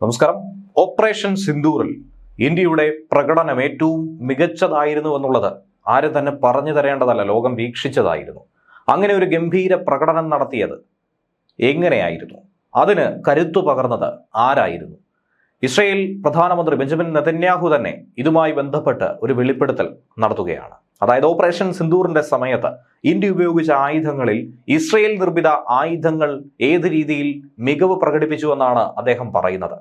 നമസ്കാരം. ഓപ്പറേഷൻ സിന്ദൂറിൽ ഇന്ത്യയുടെ പ്രകടനം ഏറ്റവും മികച്ചതായിരുന്നു എന്നുള്ളത് ആരും തന്നെ പറഞ്ഞു തരേണ്ടതല്ല, ലോകം വീക്ഷിച്ചതായിരുന്നു. അങ്ങനെ ഒരു ഗംഭീര പ്രകടനം നടത്തിയത് എങ്ങനെയായിരുന്നു? അതിന് കരുത്തു പകർന്നത് ആരായിരുന്നു? ഇസ്രയേൽ പ്രധാനമന്ത്രി ബെഞ്ചമിൻ നെതന്യാഹു തന്നെ ഇതുമായി ബന്ധപ്പെട്ട് ഒരു വെളിപ്പെടുത്തൽ നടത്തുകയാണ്. അതായത് ഓപ്പറേഷൻ സിന്ദൂറിന്റെ സമയത്ത് ഇന്ത്യ ഉപയോഗിച്ച ആയുധങ്ങളിൽ ഇസ്രയേൽ നിർമ്മിത ആയുധങ്ങൾ ഏത് രീതിയിൽ മികവ് പ്രകടിപ്പിച്ചുവെന്നാണ് അദ്ദേഹം പറയുന്നത്.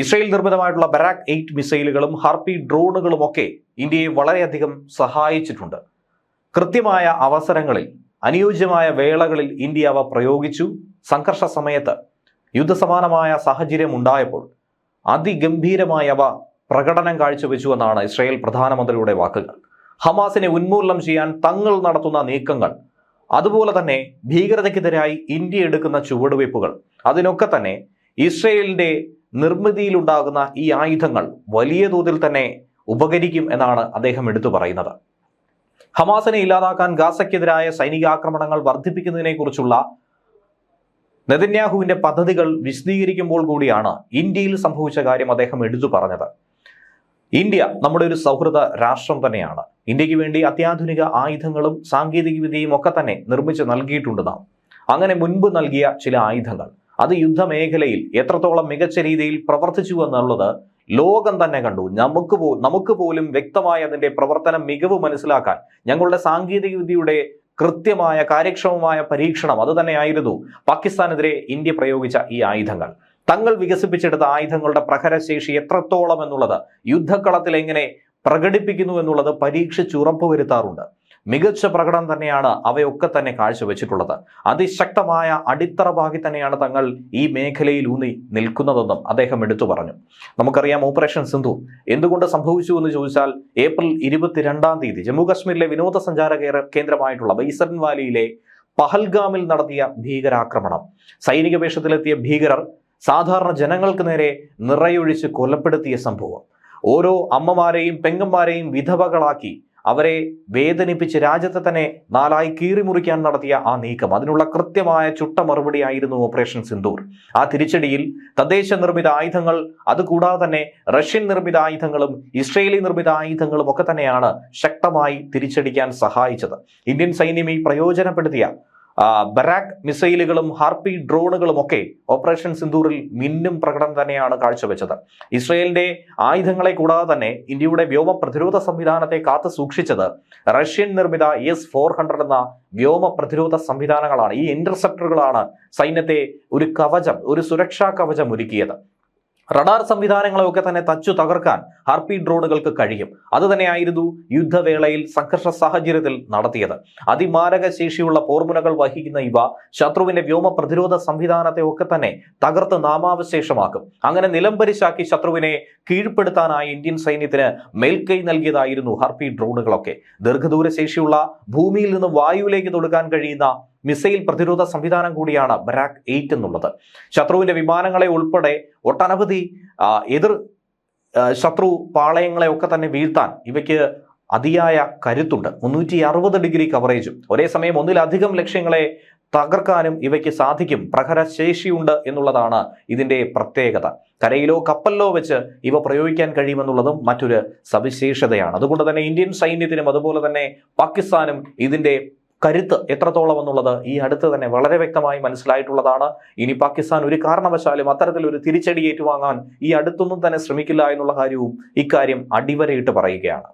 ഇസ്രയേൽ നിർമ്മിതമായിട്ടുള്ള ബരാക് 8 മിസൈലുകളും ഹാർപ്പി ഡ്രോണുകളും ഒക്കെ ഇന്ത്യയെ വളരെയധികം സഹായിച്ചിട്ടുണ്ട്. കൃത്യമായ അവസരങ്ങളിൽ അനുയോജ്യമായ വേളകളിൽ ഇന്ത്യ അവ പ്രയോഗിച്ചു. സംഘർഷ സമയത്ത് യുദ്ധസമാനമായ സാഹചര്യം ഉണ്ടായപ്പോൾ അതിഗംഭീരമായ അവ പ്രകടനം കാഴ്ചവെച്ചുവെന്നാണ് ഇസ്രയേൽ പ്രധാനമന്ത്രിയുടെ വാക്കുകൾ. ഹമാസിനെ ഉന്മൂലനം ചെയ്യാൻ തങ്ങൾ നടത്തുന്ന നീക്കങ്ങൾ, അതുപോലെ തന്നെ ഭീകരതയ്ക്കെതിരായി ഇന്ത്യ എടുക്കുന്ന ചുവടുവയ്പ്പുകൾ, അതിനൊക്കെ തന്നെ ഇസ്രയേലിന്റെ നിർമ്മിതിയിലുണ്ടാകുന്ന ഈ ആയുധങ്ങൾ വലിയ തോതിൽ തന്നെ ഉപകരിക്കും എന്നാണ് അദ്ദേഹം എടുത്തു പറയുന്നത്. ഹമാസിനെ ഇല്ലാതാക്കാൻ ഗാസയ്ക്കെതിരായ സൈനികാക്രമണങ്ങൾ വർദ്ധിപ്പിക്കുന്നതിനെ കുറിച്ചുള്ള നെതന്യാഹുവിന്റെ പദ്ധതികൾ വിശദീകരിക്കുമ്പോൾ കൂടിയാണ് ഇന്ത്യയിൽ സംഭവിച്ച കാര്യം അദ്ദേഹം എടുത്തു പറഞ്ഞത്. ഇന്ത്യ നമ്മുടെ ഒരു സൗഹൃദ രാഷ്ട്രം തന്നെയാണ്. ഇന്ത്യക്ക് വേണ്ടി അത്യാധുനിക ആയുധങ്ങളും സാങ്കേതിക വിദ്യയും ഒക്കെ തന്നെ നിർമ്മിച്ച് നൽകിയിട്ടുണ്ട് നാം. അങ്ങനെ മുൻപ് നൽകിയ ചില ആയുധങ്ങൾ അത് യുദ്ധമേഖലയിൽ എത്രത്തോളം മികച്ച രീതിയിൽ പ്രവർത്തിച്ചു എന്നുള്ളത് ലോകം തന്നെ കണ്ടു. നമുക്ക് പോലും വ്യക്തമായ അതിന്റെ പ്രവർത്തനം മികവ് മനസ്സിലാക്കാൻ ഞങ്ങളുടെ സാങ്കേതിക വിദ്യയുടെ കൃത്യമായ കാര്യക്ഷമമായ പരീക്ഷണം അത് തന്നെയായിരുന്നു പാകിസ്ഥാനെതിരെ ഇന്ത്യ പ്രയോഗിച്ച ഈ ആയുധങ്ങൾ. തങ്ങൾ വികസിപ്പിച്ചെടുത്ത ആയുധങ്ങളുടെ പ്രഹരശേഷി എത്രത്തോളം എന്നുള്ളത് യുദ്ധക്കളത്തിൽ എങ്ങനെ പ്രകടിപ്പിക്കുന്നു എന്നുള്ളത് പരീക്ഷിച്ചുറപ്പുവരുത്താറുണ്ട്. മികച്ച പ്രകടനം തന്നെയാണ് അവയൊക്കെ തന്നെ കാഴ്ചവെച്ചിട്ടുള്ളത്. അതിശക്തമായ അടിത്തറ പാകി തന്നെയാണ് തങ്ങൾ ഈ മേഖലയിൽ ഊന്നി നിൽക്കുന്നതെന്നും അദ്ദേഹം എടുത്തു പറഞ്ഞു. നമുക്കറിയാം, ഓപ്പറേഷൻ സിന്ധു എന്തുകൊണ്ട് സംഭവിച്ചു എന്ന് ചോദിച്ചാൽ ഏപ്രിൽ 22-ാം തീയതി ജമ്മു കാശ്മീരിലെ വിനോദസഞ്ചാര കേന്ദ്രമായിട്ടുള്ള ബൈസൺ വാലിയിലെ പഹൽഗാമിൽ നടത്തിയ ഭീകരാക്രമണം, സൈനിക വേഷത്തിലെത്തിയ ഭീകരർ സാധാരണ ജനങ്ങൾക്ക് നേരെ നിറയൊഴിച്ച് കൊലപ്പെടുത്തിയ സംഭവം, ഓരോ അമ്മമാരെയും പെങ്ങന്മാരെയും വിധവകളാക്കി അവരെ വേദനിപ്പിച്ച് രാജ്യത്തെ തന്നെ 4 കീറിമുറിക്കാൻ നടത്തിയ ആ നീക്കം, അതിനുള്ള കൃത്യമായ ചുട്ട മറുപടിയായിരുന്നു ഓപ്പറേഷൻ സിന്ദൂർ. ആ തിരിച്ചടിയിൽ തദ്ദേശ നിർമ്മിത ആയുധങ്ങൾ, അതുകൂടാതെ തന്നെ റഷ്യൻ നിർമ്മിത ആയുധങ്ങളും ഇസ്രയേലി നിർമ്മിത ആയുധങ്ങളും ഒക്കെ തന്നെയാണ് ശക്തമായി തിരിച്ചടിക്കാൻ സഹായിച്ചത്. ഇന്ത്യൻ സൈന്യം ഈ പ്രയോജനപ്പെടുത്തിയ ബരാക് മിസൈലുകളും ഹാർപ്പി ഡ്രോണുകളും ഒക്കെ ഓപ്പറേഷൻ സിന്ദൂറിൽ മിന്നും പ്രകടനം തന്നെയാണ് കാഴ്ചവെച്ചത്. ഇസ്രയേലിന്റെ ആയുധങ്ങളെ കൂടാതെ തന്നെ ഇന്ത്യയുടെ വ്യോമ പ്രതിരോധ സംവിധാനത്തെ കാത്തു സൂക്ഷിച്ചത് റഷ്യൻ നിർമ്മിത S-400 എന്ന വ്യോമ പ്രതിരോധ സംവിധാനങ്ങളാണ്. ഈ ഇന്റർസെപ്റ്ററുകളാണ് സൈന്യത്തെ ഒരു കവചം, ഒരു സുരക്ഷാ കവചം ഒരുക്കിയത്. റഡാർ സംവിധാനങ്ങളെയൊക്കെ തന്നെ തച്ചു തകർക്കാൻ ഹാർപ്പി ഡ്രോണുകൾക്ക് കഴിയും. അത് തന്നെയായിരുന്നു യുദ്ധവേളയിൽ സംഘർഷ സാഹചര്യത്തിൽ നടത്തിയത്. അതിമാരക ശേഷിയുള്ള പോർമുനകൾ വഹിക്കുന്ന ഇവ ശത്രുവിന്റെ വ്യോമ പ്രതിരോധ സംവിധാനത്തെ ഒക്കെ തന്നെ തകർത്ത് നാമാവശേഷമാക്കും. അങ്ങനെ നിലംപരിശാക്കി ശത്രുവിനെ കീഴ്പ്പെടുത്താനായി ഇന്ത്യൻ സൈന്യത്തിന് മേൽക്കൈ നൽകിയതായിരുന്നു ഹാർപ്പി ഡ്രോണുകളൊക്കെ. ദീർഘദൂര ശേഷിയുള്ള ഭൂമിയിൽ നിന്ന് വായുവിലേക്ക് തൊടുക്കാൻ കഴിയുന്ന മിസൈൽ പ്രതിരോധ സംവിധാനം കൂടിയാണ് ബരാക് 8 എന്നുള്ളത്. ശത്രുവിന്റെ വിമാനങ്ങളെ ഉൾപ്പെടെ ഒട്ടനവധി എതിർ ശത്രു പാളയങ്ങളെ ഒക്കെ തന്നെ വീഴ്ത്താൻ ഇവയ്ക്ക് അതിയായ കരുത്തുണ്ട്. 360 ഡിഗ്രി കവറേജും ഒരേ സമയം ഒന്നിലധികം ലക്ഷ്യങ്ങളെ തകർക്കാനും ഇവയ്ക്ക് സാധിക്കും. പ്രഹരശേഷിയുണ്ട് എന്നുള്ളതാണ് ഇതിന്റെ പ്രത്യേകത. കരയിലോ കപ്പലിലോ വെച്ച് ഇവ പ്രയോഗിക്കാൻ കഴിയുമെന്നുള്ളതും മറ്റൊരു സവിശേഷതയാണ്. അതുകൊണ്ട് തന്നെ ഇന്ത്യൻ സൈന്യത്തിനും അതുപോലെ തന്നെ പാകിസ്ഥാനും ഇതിന്റെ കരുത്ത് എത്രത്തോളം എന്നുള്ളത് ഈ അടുത്ത് തന്നെ വളരെ വ്യക്തമായി മനസ്സിലായിട്ടുള്ളതാണ്. ഇനി പാകിസ്ഥാൻ ഒരു കാരണവശാലും അത്തരത്തിലൊരു തിരിച്ചടി ഏറ്റുവാങ്ങാൻ ഈ അടുത്തൊന്നും തന്നെ ശ്രമിക്കില്ല എന്നുള്ള കാര്യവും ഇക്കാര്യം അടിവരയിട്ട് പറയുകയാണ്.